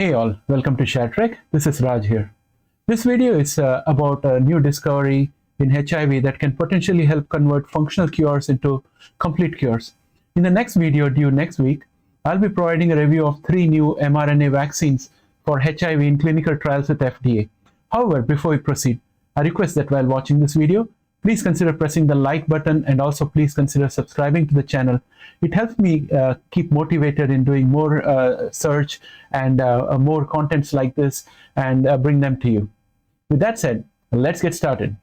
Hey all, welcome to ShareTrek. This is Raj here. This video is about a new discovery in HIV that can potentially help convert functional cures into complete cures. In the next video due next week, I'll be providing a review of 3 new mRNA vaccines for HIV in clinical trials with FDA. However, before we proceed, I request that while watching this video, please consider pressing the like button and also please consider subscribing to the channel. It helps me keep motivated in doing more search and more contents like this and bring them to you. With that said, let's get started.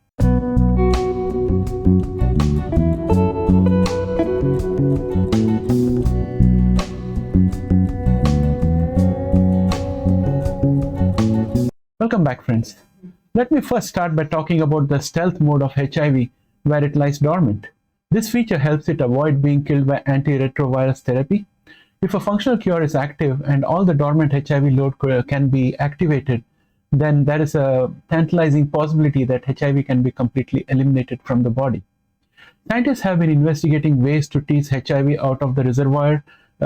Welcome back, friends. Let me first start by talking about the stealth mode of HIV, where it lies dormant. This feature helps it avoid being killed by antiretrovirus therapy. If a functional cure is active and all the dormant HIV load can be activated, then there is a tantalizing possibility that HIV can be completely eliminated from the body. Scientists have been investigating ways to tease HIV out of the reservoir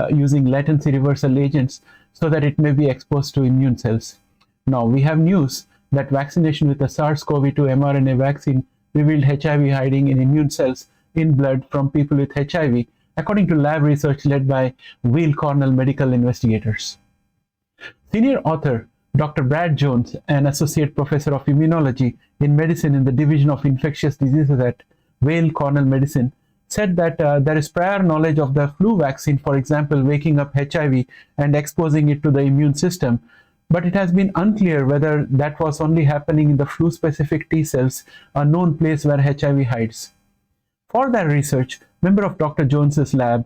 using latency reversal agents so that it may be exposed to immune cells. Now we have news that vaccination with the SARS-CoV-2 mRNA vaccine revealed HIV hiding in immune cells in blood from people with HIV, according to lab research led by Weill Cornell medical investigators. Senior author Dr. Brad Jones, an associate professor of immunology in medicine in the Division of Infectious Diseases at Weill Cornell Medicine, said that there is prior knowledge of the flu vaccine, for example, waking up HIV and exposing it to the immune system, but it has been unclear whether that was only happening in the flu-specific T cells, a known place where HIV hides. For that research, member of Dr. Jones's lab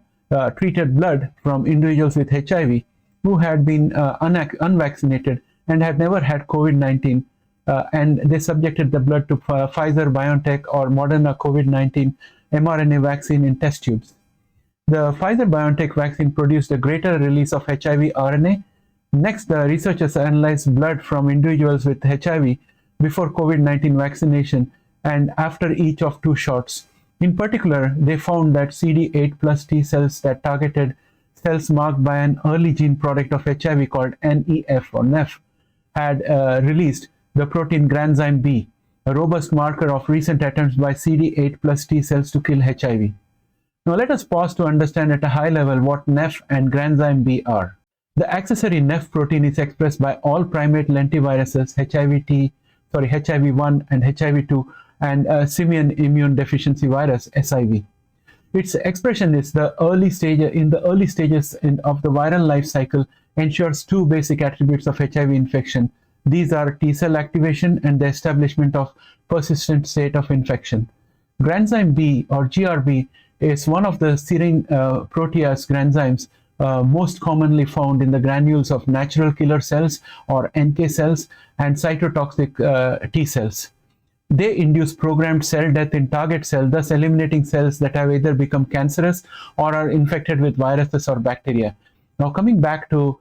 treated blood from individuals with HIV who had been unvaccinated and had never had COVID-19, and they subjected the blood to Pfizer-BioNTech or Moderna COVID-19 mRNA vaccine in test tubes. The Pfizer-BioNTech vaccine produced a greater release of HIV RNA. Next, the researchers analyzed blood from individuals with HIV before COVID-19 vaccination and after each of 2 shots. In particular, they found that CD8 plus T cells that targeted cells marked by an early gene product of HIV called NEF or NEF had released the protein granzyme B, a robust marker of recent attempts by CD8 plus T cells to kill HIV. Now let us pause to understand at a high level what NEF and granzyme B are. The accessory NEF protein is expressed by all primate lentiviruses HIV1 and HIV2 and simian immune deficiency virus SIV. Its expression is in the early stages of the viral life cycle ensures 2 basic attributes of HIV infection. These are T cell activation and the establishment of persistent state of infection. Granzyme B or GRB is one of the serine protease granzymes most commonly found in the granules of natural killer cells or NK cells and cytotoxic T cells. They induce programmed cell death in target cell, thus eliminating cells that have either become cancerous or are infected with viruses or bacteria. Now coming back to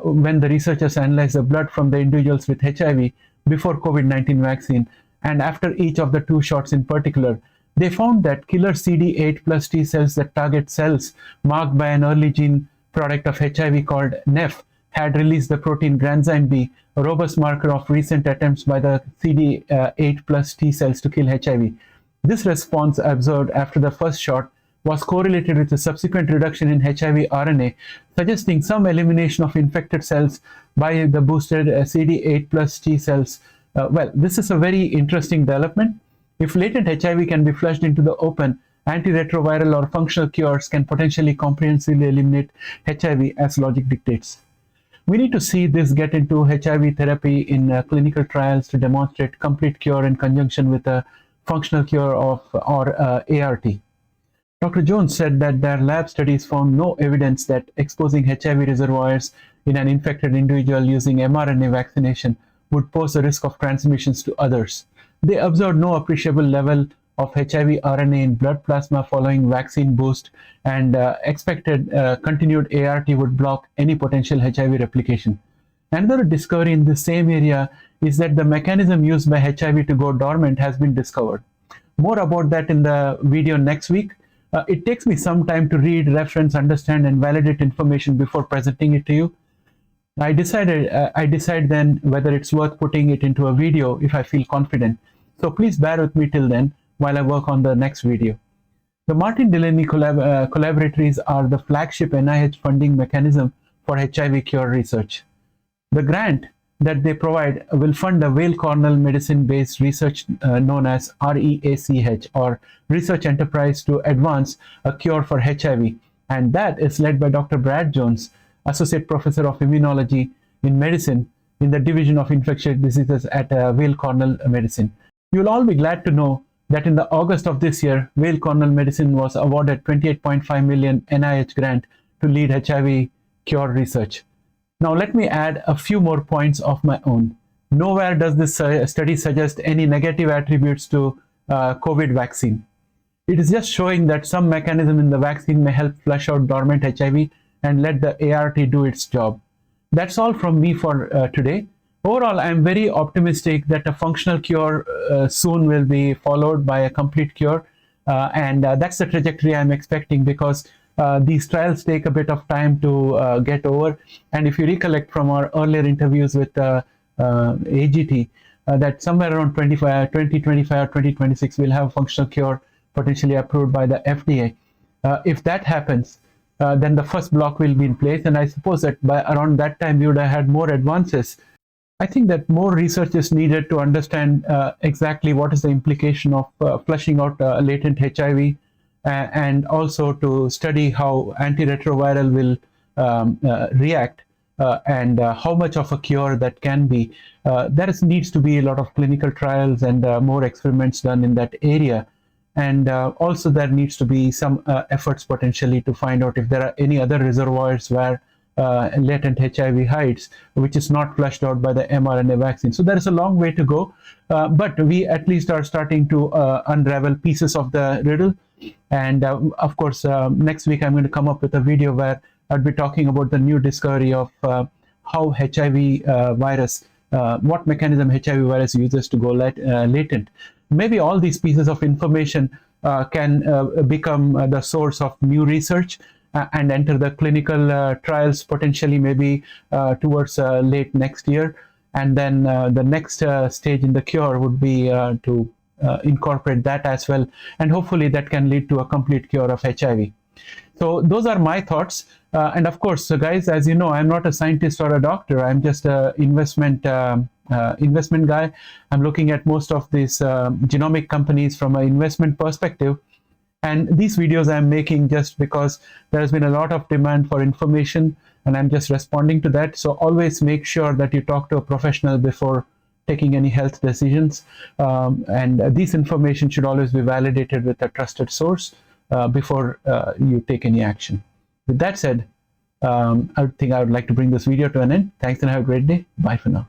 when the researchers analyzed the blood from the individuals with HIV before COVID-19 vaccine and after each of the 2 shots in particular, they found that killer CD8 plus T cells that target cells marked by an early gene product of HIV called NEF had released the protein granzyme B, a robust marker of recent attempts by the CD8 plus T cells to kill HIV. This response observed after the first shot was correlated with a subsequent reduction in HIV RNA, suggesting some elimination of infected cells by the boosted CD8 plus T cells. Well, this is a very interesting development. If latent HIV can be flushed into the open, antiretroviral or functional cures can potentially comprehensively eliminate HIV as logic dictates. We need to see this get into HIV therapy in clinical trials to demonstrate complete cure in conjunction with a functional cure or ART. Dr. Jones said that their lab studies found no evidence that exposing HIV reservoirs in an infected individual using mRNA vaccination would pose a risk of transmissions to others. They observed no appreciable level of HIV RNA in blood plasma following vaccine boost and expected continued ART would block any potential HIV replication. Another discovery in the same area is that the mechanism used by HIV to go dormant has been discovered. More about that in the video next week. It takes me some time to read, reference, understand, and validate information before presenting it to you. I decide then whether it's worth putting it into a video if I feel confident. So please bear with me till then while I work on the next video. The Martin Delaney collaboratories are the flagship NIH funding mechanism for HIV cure research. The grant that they provide will fund a Weill Cornell medicine-based research known as REACH, or Research Enterprise to Advance a Cure for HIV, and that is led by Dr. Brad Jones, Associate Professor of Immunology in Medicine in the Division of Infectious Diseases at Weill Cornell Medicine. You'll all be glad to know that in the August of this year, Weill Cornell Medicine was awarded 28.5 million NIH grant to lead HIV cure research. Now let me add a few more points of my own. Nowhere does this study suggest any negative attributes to COVID vaccine. It is just showing that some mechanism in the vaccine may help flush out dormant HIV and let the ART do its job. That's all from me for today. Overall, I'm very optimistic that a functional cure soon will be followed by a complete cure. And that's the trajectory I'm expecting, because these trials take a bit of time to get over. And if you recollect from our earlier interviews with AGT, that somewhere around 2025 or 2026, we'll have a functional cure potentially approved by the FDA. If that happens, then the first block will be in place. And I suppose that by around that time, we would have had more advances. I think that more research is needed to understand exactly what is the implication of flushing out latent HIV, and also to study how antiretroviral will react, and how much of a cure that can be. There needs to be a lot of clinical trials and more experiments done in that area. And also there needs to be some efforts potentially to find out if there are any other reservoirs where latent HIV hides, which is not flushed out by the mRNA vaccine. So there is a long way to go, but we at least are starting to unravel pieces of the riddle. And of course, next week I'm going to come up with a video where I'll be talking about the new discovery of how HIV virus, what mechanism HIV virus uses to go latent. Maybe all these pieces of information can become the source of new research and enter the clinical trials potentially maybe towards late next year. And then the next stage in the cure would be to incorporate that as well. And hopefully that can lead to a complete cure of HIV. So those are my thoughts. And of course, guys, as you know, I'm not a scientist or a doctor. I'm just an investment guy. I'm looking at most of these genomic companies from an investment perspective. And these videos I'm making just because there has been a lot of demand for information, and I'm just responding to that. So always make sure that you talk to a professional before taking any health decisions. And this information should always be validated with a trusted source before you take any action. With that said, I think I would like to bring this video to an end. Thanks and have a great day. Bye for now.